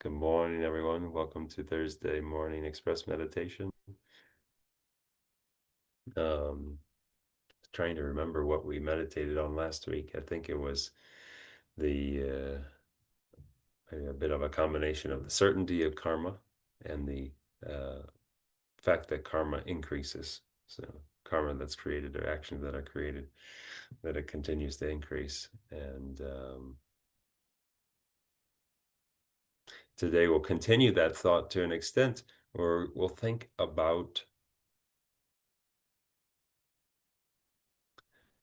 Good morning, everyone. Welcome to Thursday Morning Express Meditation. Um, Trying to remember what we meditated on last week. I think it was the a bit of a combination of the certainty of karma and the uh, fact that karma increases. So karma that's created or actions that are created, that it continues to increase. And today we'll continue that thought to an extent, or we'll think about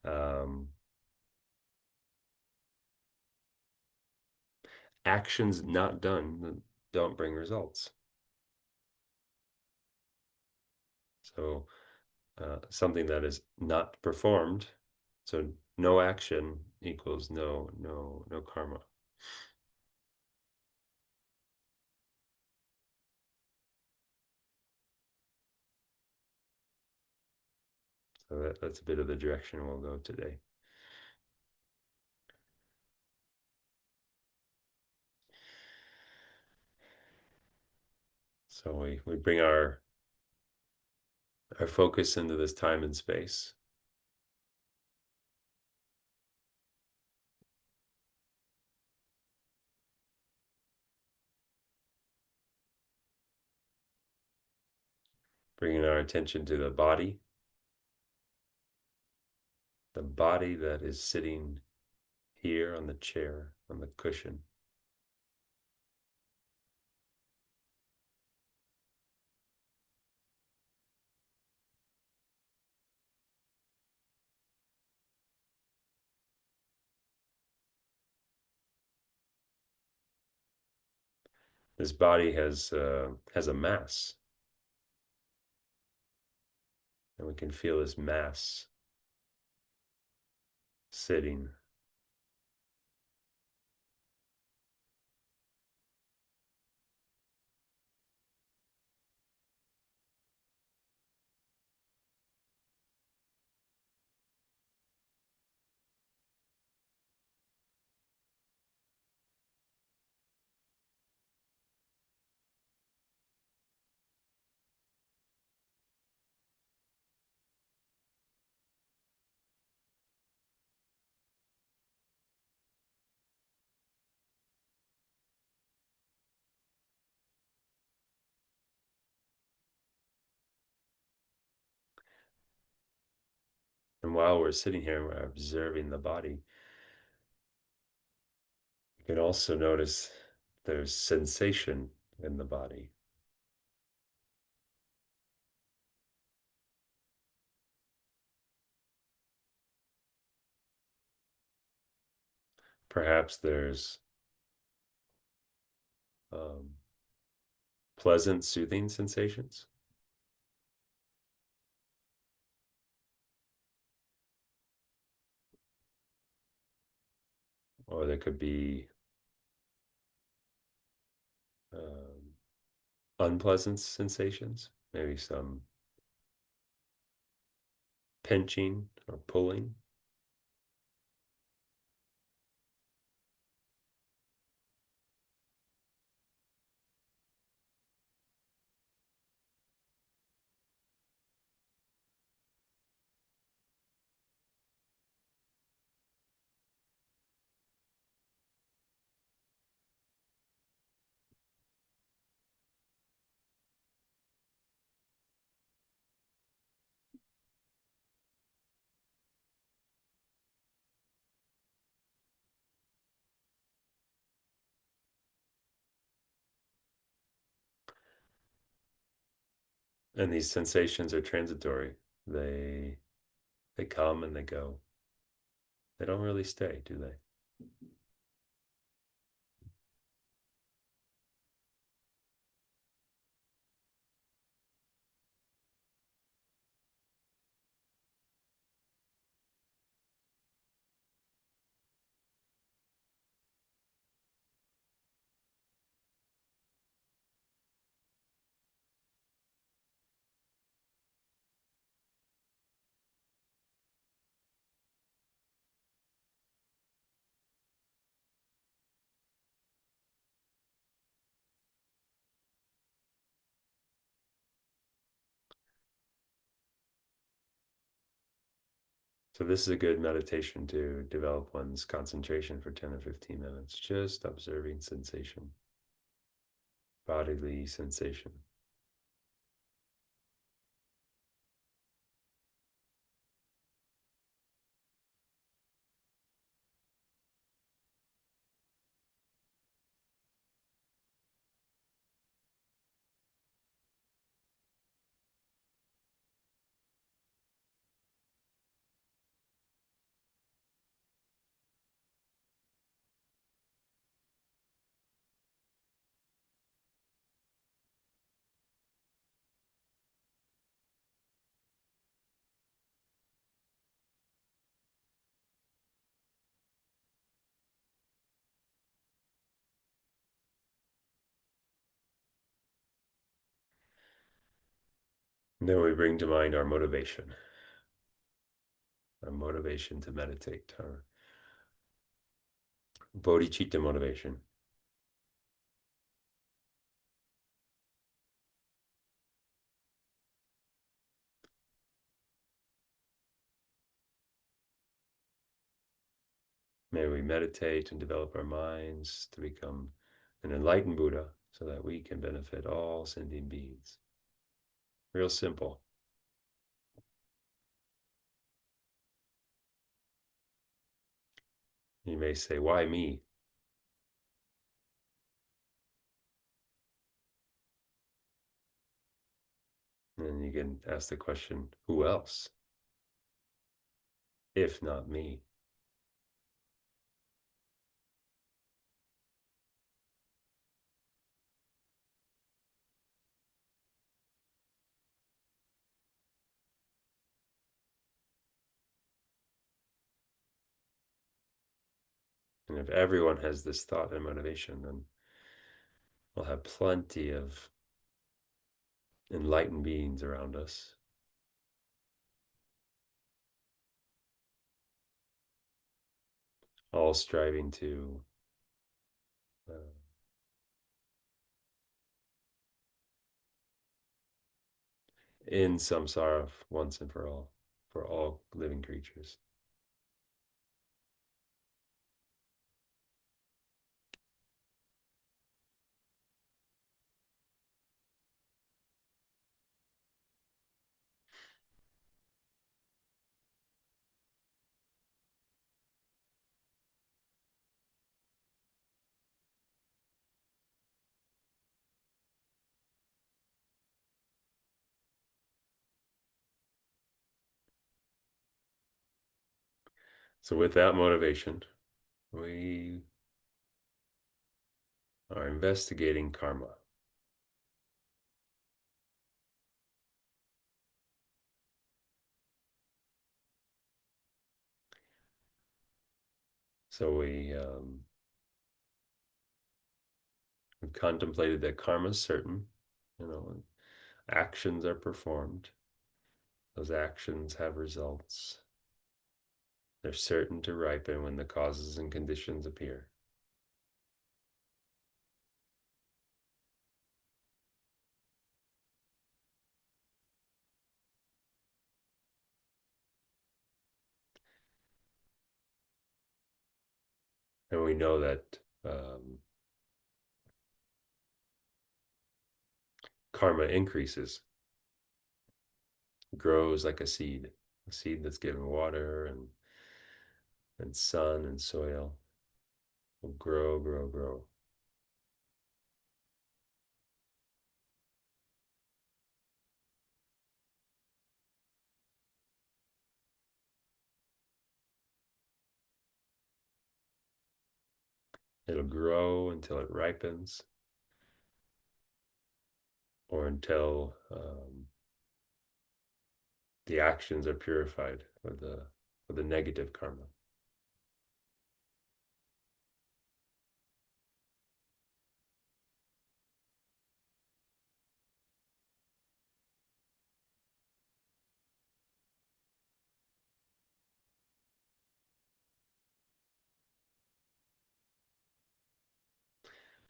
um, actions not done that don't bring results. So something that is not performed, so no action equals no karma. So that's a bit of the direction we'll go today. So we bring our focus into this time and space. Bringing our attention to the body that is sitting here on the chair, on the cushion. This body has a mass, and we can feel this mass sitting. And while we're sitting here, we're observing the body. You can also notice there's sensation in the body. Perhaps there's um, pleasant, soothing sensations, or there could be um, unpleasant sensations, maybe some pinching or pulling. And these sensations are transitory. They come and they go. They don't really stay, do they? So this is a good meditation to develop one's concentration for 10 or 15 minutes, just observing sensation, bodily sensation. And then we bring to mind our motivation to meditate, our bodhicitta motivation. May we meditate and develop our minds to become an enlightened Buddha so that we can benefit all sentient beings. Real simple. You may say, why me? And you can ask the question, who else, if not me? And if everyone has this thought and motivation, then we'll have plenty of enlightened beings around us, all striving to uh, end samsara once and for all living creatures. So with that motivation, we are investigating karma. So we've contemplated that karma is certain, actions are performed. Those actions have results. They're certain to ripen when the causes and conditions appear. And we know that karma increases, grows like a seed that's given water and sun and soil will grow, grow, grow. It'll grow until it ripens or until the actions are purified of the negative karma.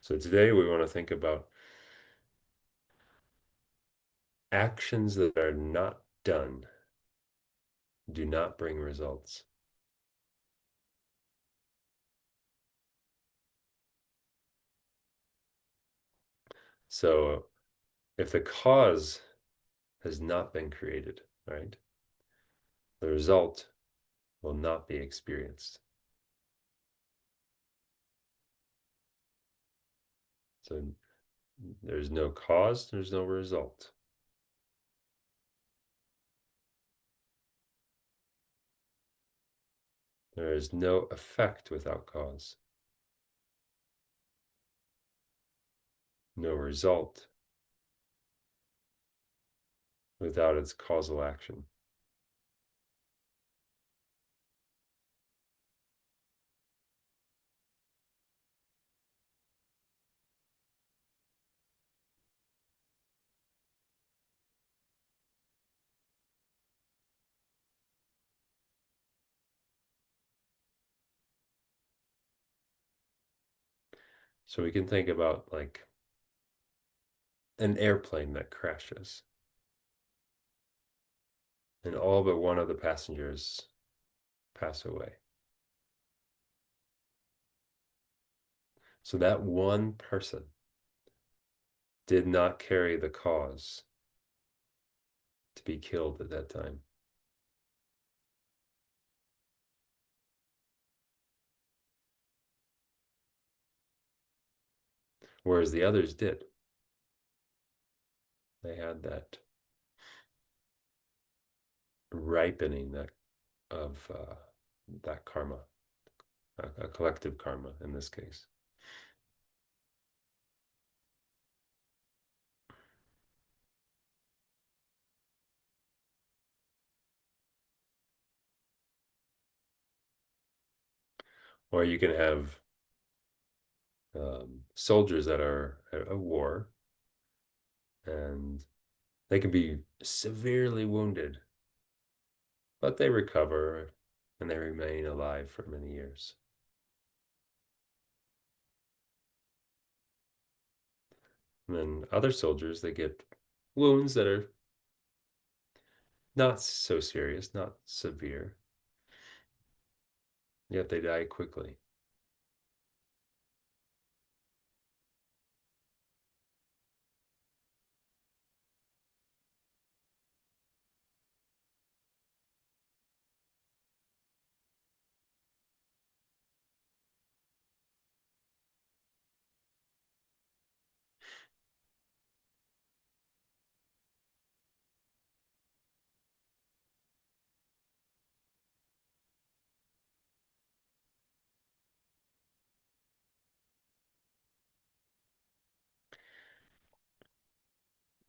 So today we want to think about actions that are not done do not bring results. So if the cause has not been created, right, the result will not be experienced. So there's no cause, there's no result. There is no effect without cause, no result without its causal action. So we can think about like an airplane that crashes, and all but one of the passengers pass away. So that one person did not carry the cause to be killed at that time. Whereas the others did. They had that ripening of that karma, a collective karma in this case. Or you can have soldiers that are at a war and they can be severely wounded, but they recover and they remain alive for many years. And then other soldiers, they get wounds that are not so serious, not severe, yet they die quickly.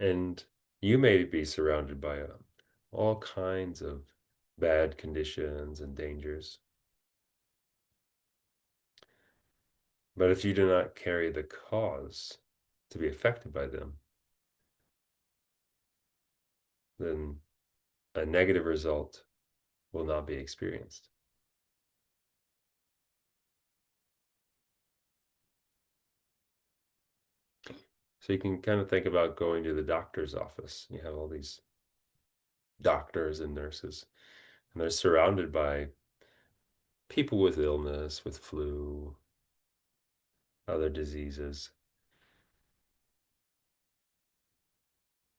And you may be surrounded by all kinds of bad conditions and dangers. But if you do not carry the cause to be affected by them, then a negative result will not be experienced. So you can kind of think about going to the doctor's office. You have all these doctors and nurses, and they're surrounded by people with illness, with flu, other diseases,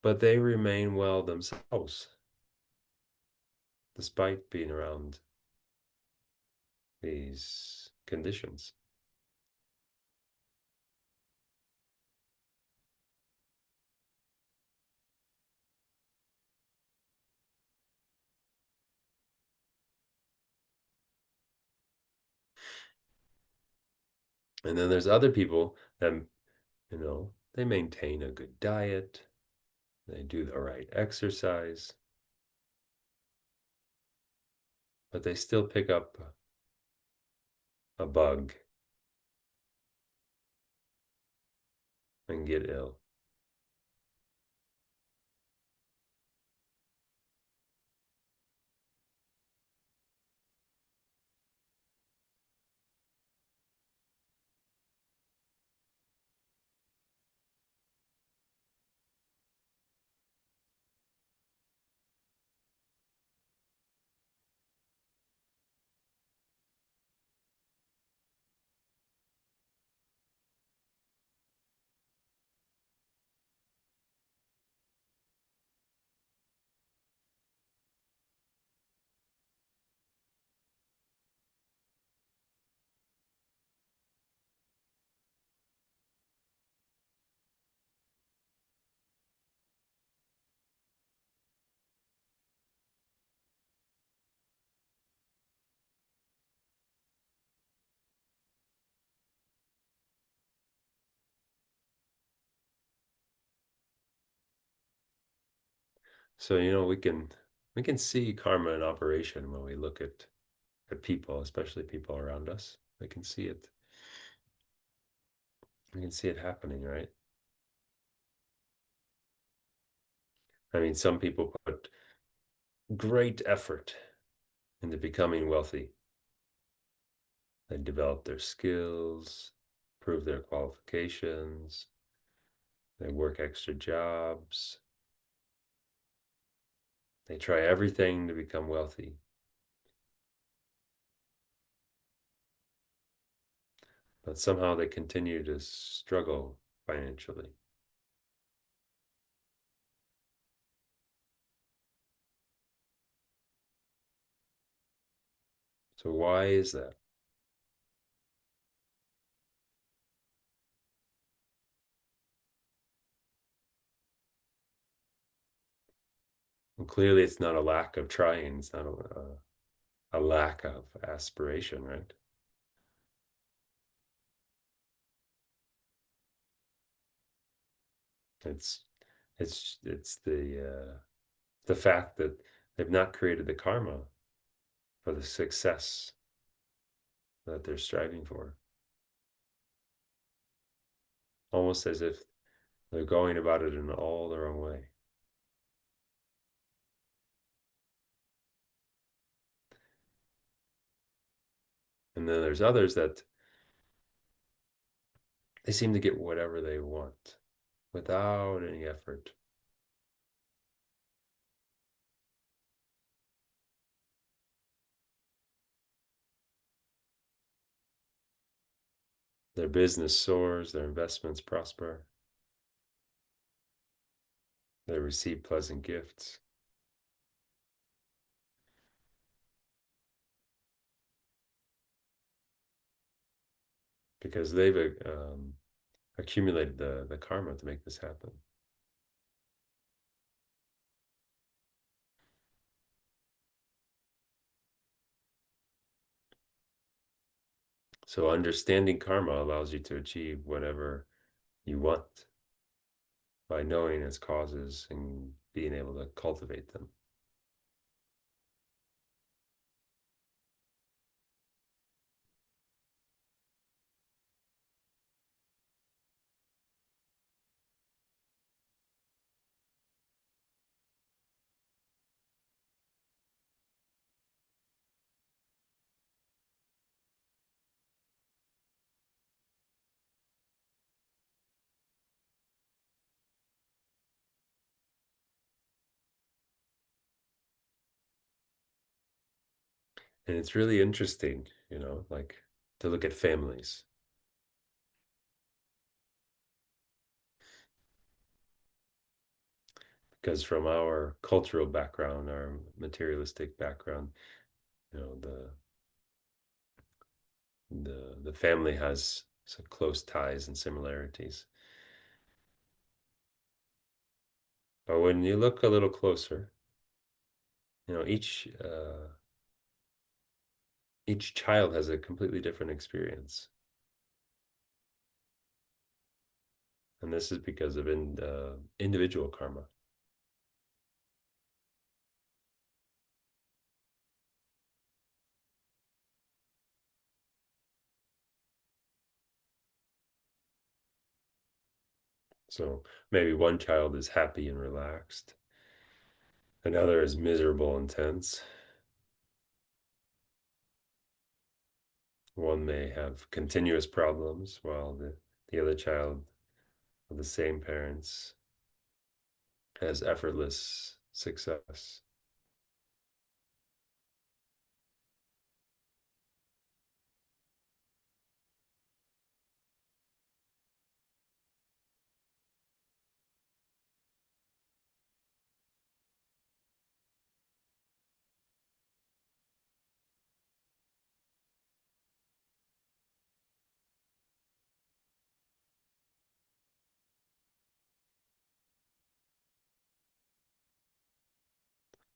but they remain well themselves despite being around these conditions. And then there's other people that, they maintain a good diet, they do the right exercise, but they still pick up a bug and get ill. So, we can see karma in operation when we look at people, especially people around us. We can see it. We can see it happening, right? I mean, some people put great effort into becoming wealthy. They develop their skills, prove their qualifications, they work extra jobs, they try everything to become wealthy. But somehow they continue to struggle financially. So why is that? Well, clearly, it's not a lack of trying. It's not a lack of aspiration, right? It's it's the fact that they've not created the karma for the success that they're striving for. Almost as if they're going about it in all the wrong way. And then there's others that they seem to get whatever they want without any effort. Their business soars, their investments prosper, they receive pleasant gifts because they've accumulated the karma to make this happen. So understanding karma allows you to achieve whatever you want by knowing its causes and being able to cultivate them. And it's really interesting, like to look at families because from our cultural background, our materialistic background, you know, the family has some close ties and similarities. But when you look a little closer, each child has a completely different experience, and this is because of individual karma. So maybe one child is happy and relaxed, another is miserable and tense. One may have continuous problems, while the other child of the same parents has effortless success.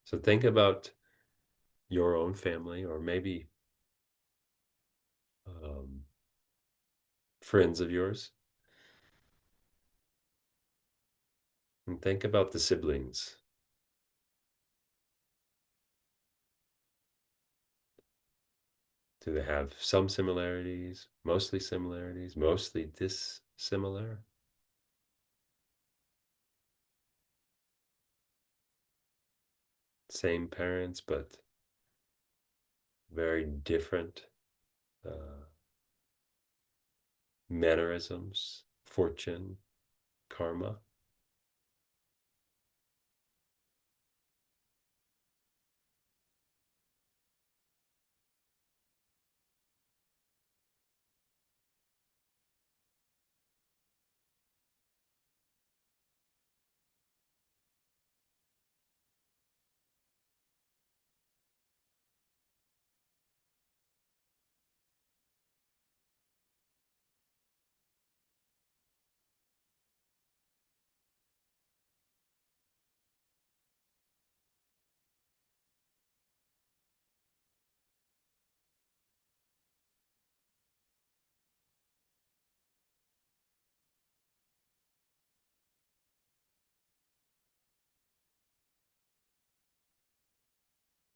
So think about your own family, or maybe um, friends of yours, and think about the siblings. Do they have some similarities, mostly dissimilar? Same parents, but very different uh, mannerisms, fortune, karma.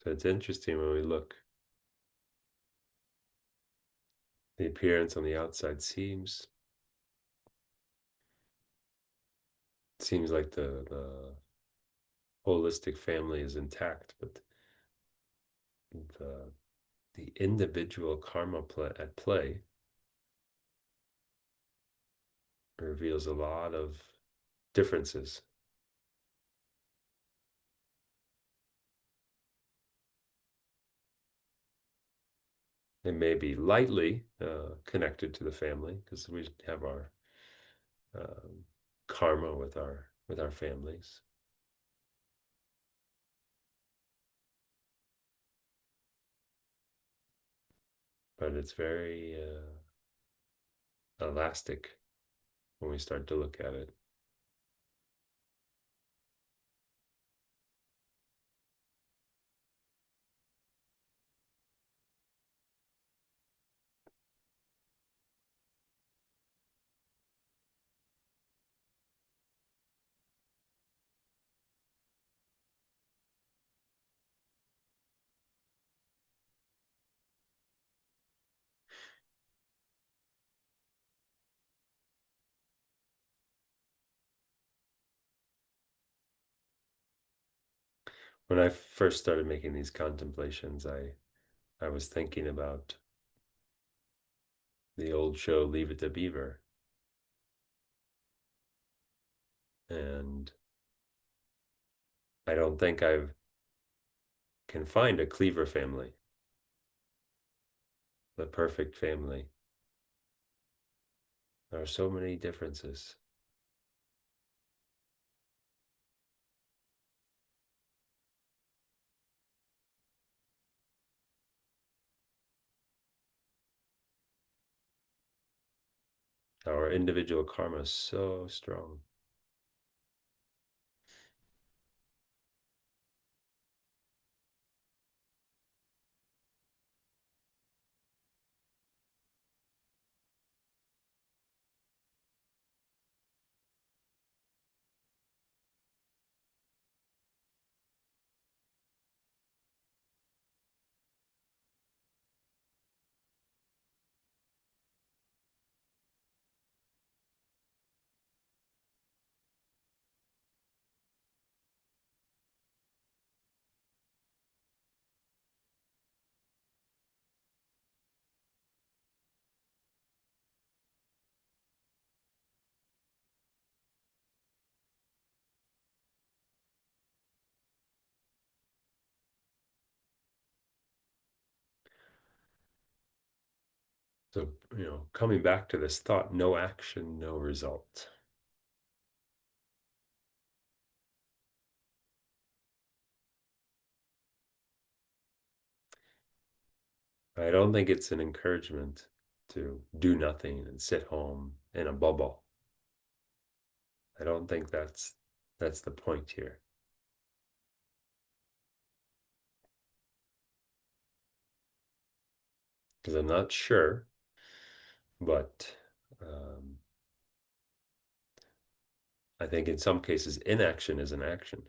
So it's interesting when we look. The appearance on the outside seems like the holistic family is intact, but the the individual karma at play reveals a lot of differences. It may be lightly connected to the family because we have our um, karma with our families, but it's very elastic when we start to look at it. When I first started making these contemplations, I was thinking about the old show Leave It to Beaver, and I don't think I can find a Cleaver family, the perfect family. There are so many differences. Our individual karma is so strong. So, coming back to this thought, no action, no result. I don't think it's an encouragement to do nothing and sit home in a bubble. I don't think that's the point here. Because I'm not sure, but um, I think in some cases inaction is an action.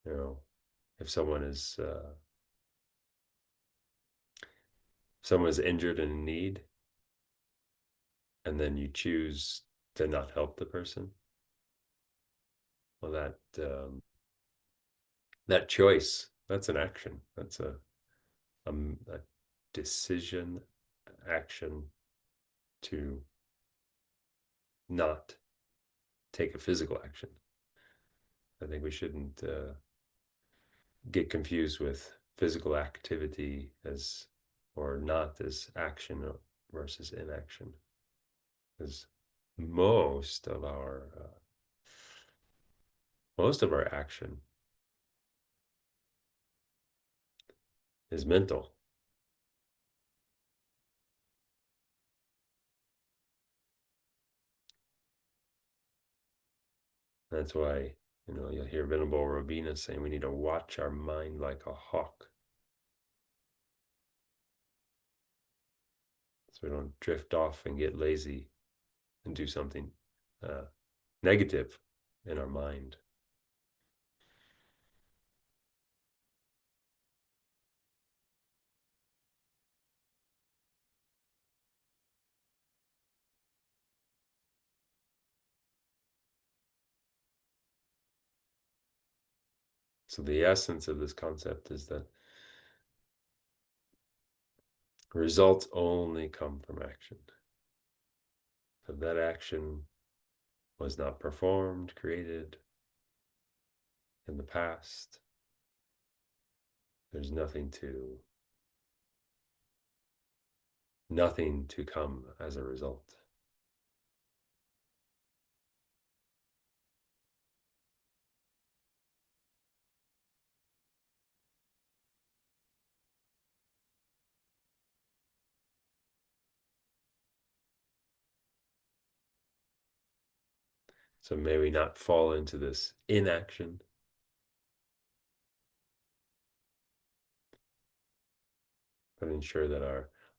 You know, if someone is someone's injured and in need, and then you choose to not help the person, well, that choice, that's an action. That's a decision, action to not take a physical action. I think we shouldn't get confused with physical activity as or not as action versus inaction, because most of our most of our action is mental. That's why, you'll hear Venerable Robina saying we need to watch our mind like a hawk so we don't drift off and get lazy and do something uh, negative in our mind. So the essence of this concept is that results only come from action. If that action was not performed, created in the past, there's nothing to come as a result. So may we not fall into this inaction, but ensure that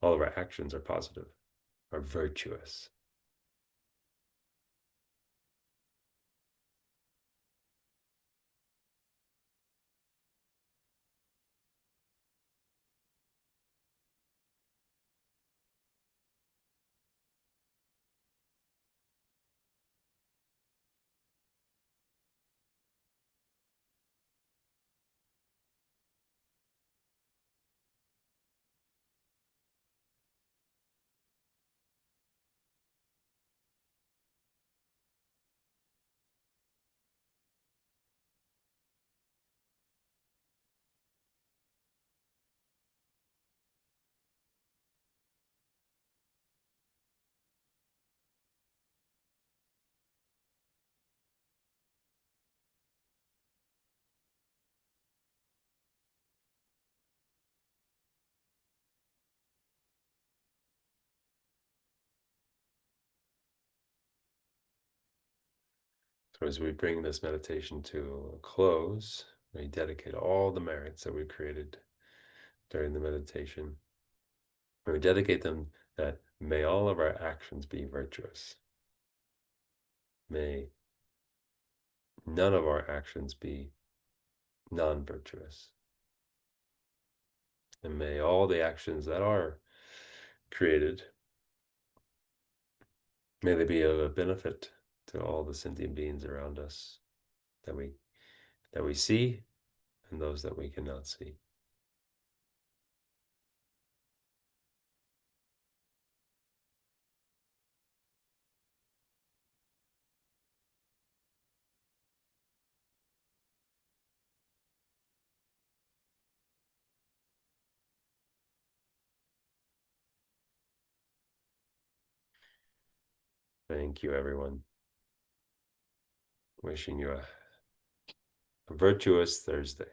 all of our actions are positive, are virtuous. So as we bring this meditation to a close, we dedicate all the merits that we created during the meditation. We dedicate them that may all of our actions be virtuous. May none of our actions be non-virtuous. And may all the actions that are created, may they be of a benefit to all the sentient beings around us that we see and those that we cannot see. Thank you, everyone. Wishing you a virtuous Thursday.